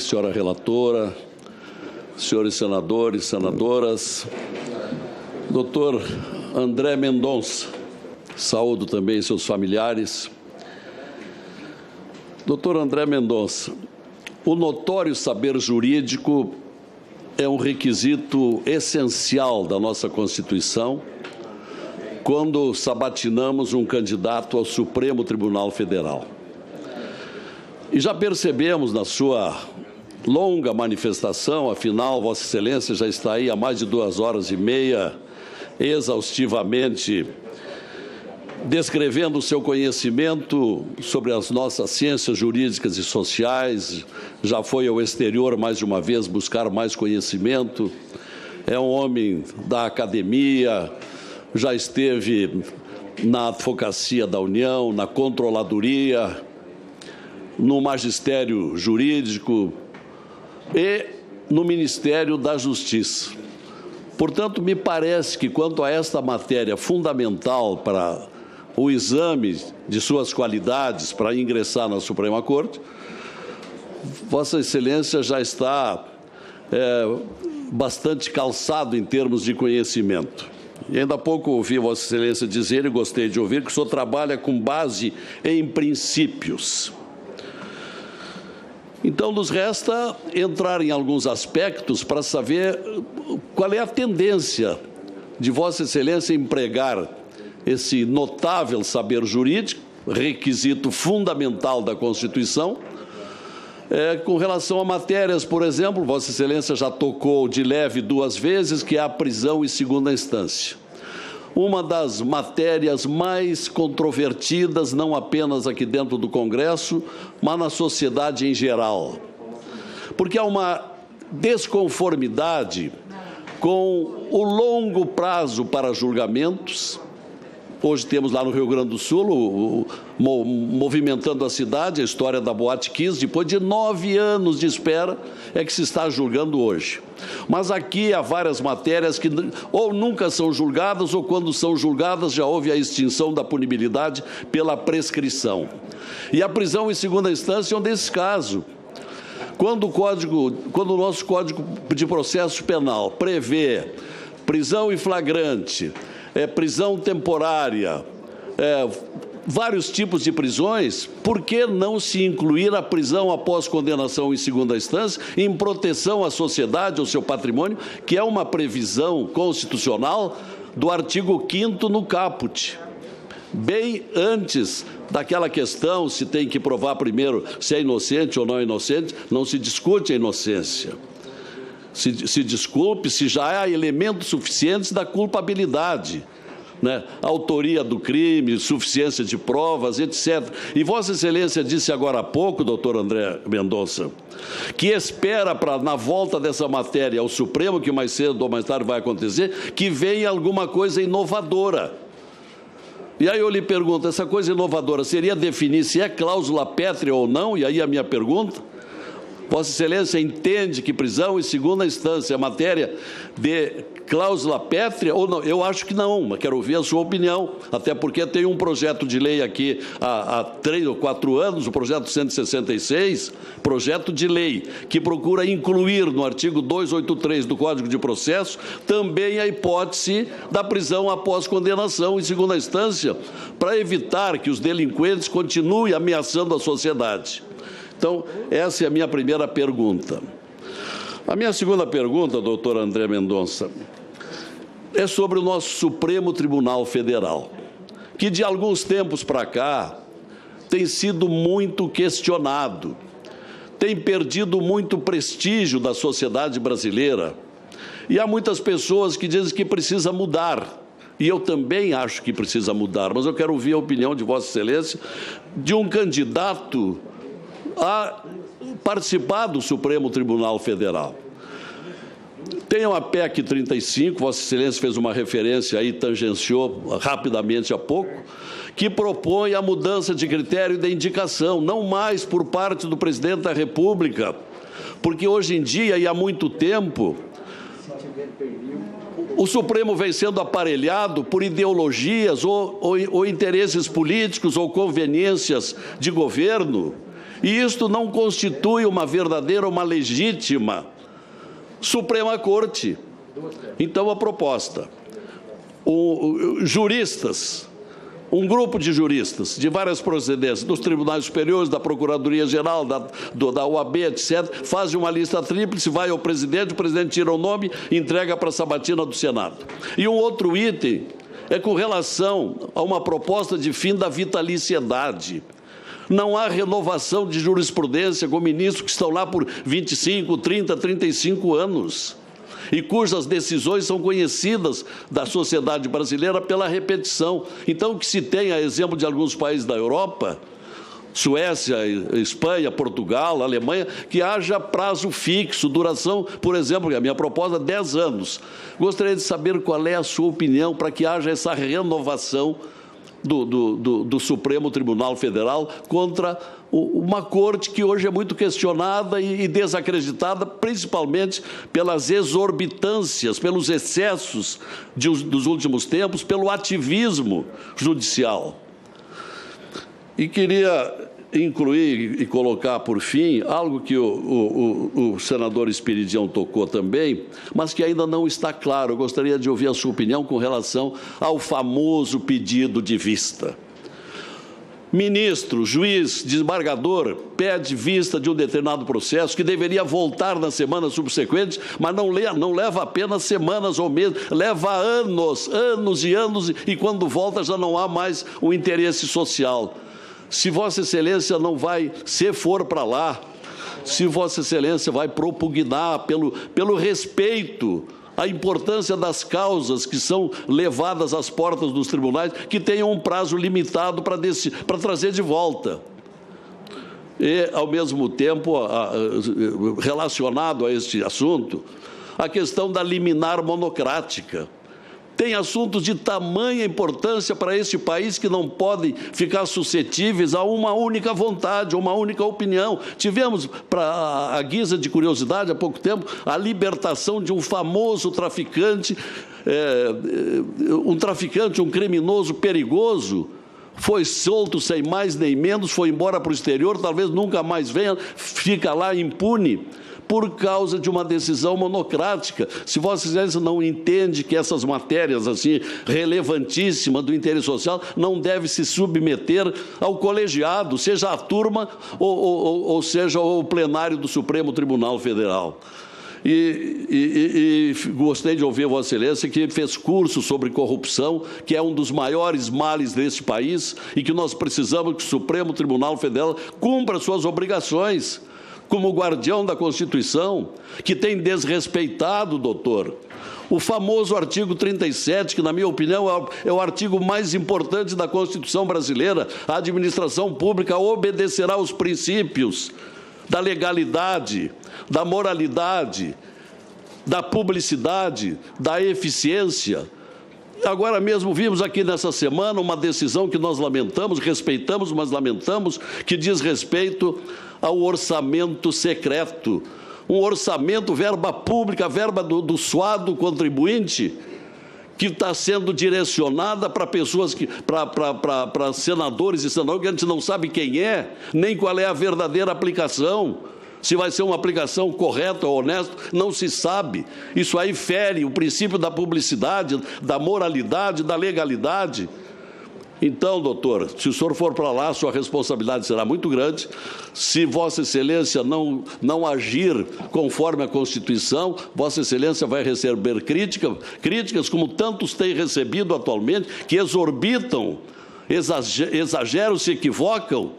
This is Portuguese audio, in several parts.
Senhora relatora, senhores senadores, senadoras, doutor André Mendonça, saúdo também seus familiares. Doutor André Mendonça, o notório saber jurídico é um requisito essencial da nossa Constituição quando sabatinamos um candidato ao Supremo Tribunal Federal. E já percebemos na sua longa manifestação, afinal, Vossa Excelência já está aí há mais de 2h30, exaustivamente descrevendo o seu conhecimento sobre as nossas ciências jurídicas e sociais, já foi ao exterior mais de uma vez buscar mais conhecimento, é um homem da academia, já esteve na Advocacia da União, na Controladoria, no Magistério Jurídico e no Ministério da Justiça. Portanto, me parece que, quanto a esta matéria fundamental para o exame de suas qualidades para ingressar na Suprema Corte, Vossa Excelência já está bastante calçado em termos de conhecimento. E ainda há pouco ouvi Vossa Excelência dizer, e gostei de ouvir, que o senhor trabalha com base em princípios. Então, nos resta entrar em alguns aspectos para saber qual é a tendência de Vossa Excelência empregar esse notável saber jurídico, requisito fundamental da Constituição, com relação a matérias, por exemplo, Vossa Excelência já tocou de leve 2 vezes, que é a prisão em segunda instância. Uma das matérias mais controvertidas, não apenas aqui dentro do Congresso, mas na sociedade em geral. Porque há uma desconformidade com o longo prazo para julgamentos. Hoje temos lá no Rio Grande do Sul, movimentando a cidade, a história da Boate Kiss, depois de 9 anos de espera, é que se está julgando hoje. Mas aqui há várias matérias que ou nunca são julgadas, ou quando são julgadas já houve a extinção da punibilidade pela prescrição. E a prisão em segunda instância é um desses casos. Quando o nosso Código de Processo Penal prevê prisão em flagrante, prisão temporária, vários tipos de prisões, por que não se incluir a prisão após condenação em segunda instância em proteção à sociedade, ao seu patrimônio, que é uma previsão constitucional do artigo 5º no caput, bem antes daquela questão se tem que provar primeiro se é inocente ou não é inocente, não se discute a inocência. Se desculpe se já há elementos suficientes da culpabilidade, né? Autoria do crime, suficiência de provas, etc. E Vossa Excelência disse agora há pouco, doutor André Mendonça, que espera na volta dessa matéria ao Supremo, que mais cedo ou mais tarde vai acontecer, que venha alguma coisa inovadora. E aí eu lhe pergunto, essa coisa inovadora seria definir se é cláusula pétrea ou não? E aí a minha pergunta: Vossa Excelência entende que prisão em segunda instância é matéria de cláusula pétrea ou não? Eu acho que não, mas quero ouvir a sua opinião, até porque tem um projeto de lei aqui há 3 ou 4 anos, o projeto 166, projeto de lei, que procura incluir no artigo 283 do Código de Processo também a hipótese da prisão após condenação em segunda instância, para evitar que os delinquentes continuem ameaçando a sociedade. Então, essa é a minha primeira pergunta. A minha segunda pergunta, doutor André Mendonça, é sobre o nosso Supremo Tribunal Federal, que de alguns tempos para cá tem sido muito questionado, tem perdido muito prestígio da sociedade brasileira, e há muitas pessoas que dizem que precisa mudar. E eu também acho que precisa mudar, mas eu quero ouvir a opinião de Vossa Excelência de um candidato a participar do Supremo Tribunal Federal. Tem uma PEC 35, Vossa Excelência fez uma referência aí, tangenciou rapidamente há pouco, que propõe a mudança de critério de indicação, não mais por parte do Presidente da República, porque hoje em dia, e há muito tempo, o Supremo vem sendo aparelhado por ideologias ou interesses políticos ou conveniências de governo, E isto não constitui uma verdadeira, uma legítima Suprema Corte. Então, a proposta, juristas, um grupo de juristas de várias procedências, dos tribunais superiores, da Procuradoria-Geral, da OAB, etc., fazem uma lista tríplice, vai ao presidente, o presidente tira o nome e entrega para a sabatina do Senado. E um outro item é com relação a uma proposta de fim da vitaliciedade. Não há renovação de jurisprudência com ministros que estão lá por 25, 30, 35 anos e cujas decisões são conhecidas da sociedade brasileira pela repetição. Então, que se tem, a exemplo de alguns países da Europa, Suécia, Espanha, Portugal, Alemanha, que haja prazo fixo, duração, por exemplo, a minha proposta, 10 anos. Gostaria de saber qual é a sua opinião para que haja essa renovação do Supremo Tribunal Federal contra uma corte que hoje é muito questionada e desacreditada, principalmente pelas exorbitâncias, pelos excessos dos últimos tempos, pelo ativismo judicial. E queria incluir e colocar, por fim, algo que o senador Espiridião tocou também, mas que ainda não está claro. Eu gostaria de ouvir a sua opinião com relação ao famoso pedido de vista. Ministro, juiz, desembargador, pede vista de um determinado processo que deveria voltar nas semanas subsequentes, mas não leva apenas semanas ou meses, leva anos e anos, e quando volta já não há mais o interesse social. Se Vossa Excelência não vai, se for para lá, se Vossa Excelência vai propugnar pelo respeito à importância das causas que são levadas às portas dos tribunais, que tenham um prazo limitado para trazer de volta. E, ao mesmo tempo, relacionado a este assunto, a questão da liminar monocrática. Tem assuntos de tamanha importância para este país que não podem ficar suscetíveis a uma única vontade, a uma única opinião. Tivemos, para a guisa de curiosidade, há pouco tempo, a libertação de um famoso traficante, um criminoso perigoso, foi solto sem mais nem menos, foi embora para o exterior, talvez nunca mais venha, fica lá impune, por causa de uma decisão monocrática. Se Vossa Excelência não entende que essas matérias assim relevantíssimas do interesse social não devem se submeter ao colegiado, seja a turma ou seja o plenário do Supremo Tribunal Federal. E gostei de ouvir Vossa Excelência que fez curso sobre corrupção, que é um dos maiores males deste país e que nós precisamos que o Supremo Tribunal Federal cumpra suas obrigações como guardião da Constituição, que tem desrespeitado, doutor, o famoso artigo 37, que, na minha opinião, é o artigo mais importante da Constituição brasileira. A administração pública obedecerá aos princípios da legalidade, da moralidade, da publicidade, da eficiência. Agora mesmo vimos aqui nessa semana uma decisão que nós lamentamos, respeitamos, mas lamentamos, que diz respeito ao orçamento secreto. Um orçamento, verba pública, verba do suado contribuinte, que está sendo direcionada para pessoas, para senadores e senadoras, que a gente não sabe quem é, nem qual é a verdadeira aplicação. Se vai ser uma aplicação correta ou honesta, não se sabe. Isso aí fere o princípio da publicidade, da moralidade, da legalidade. Então, doutor, se o senhor for para lá, sua responsabilidade será muito grande. Se Vossa Excelência não agir conforme a Constituição, Vossa Excelência vai receber críticas como tantos têm recebido atualmente, que exorbitam, exageram, se equivocam,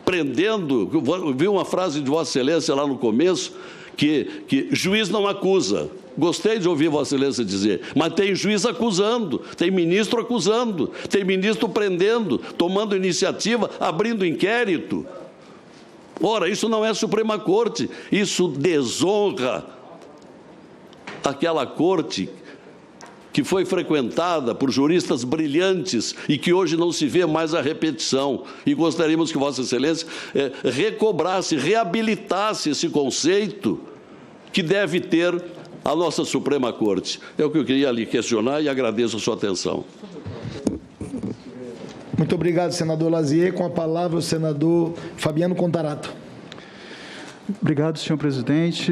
prendendo. Vi uma frase de Vossa Excelência lá no começo, que juiz não acusa. Gostei de ouvir Vossa Excelência dizer, mas tem juiz acusando, tem ministro acusando, tem ministro prendendo, tomando iniciativa, abrindo inquérito. Ora, isso não é Suprema Corte, isso desonra aquela corte que foi frequentada por juristas brilhantes e que hoje não se vê mais a repetição. E gostaríamos que Vossa Excelência recobrasse, reabilitasse esse conceito que deve ter a nossa Suprema Corte. É o que eu queria lhe questionar e agradeço a sua atenção. Muito obrigado, senador Lazier. Com a palavra, o senador Fabiano Contarato. Obrigado, senhor presidente.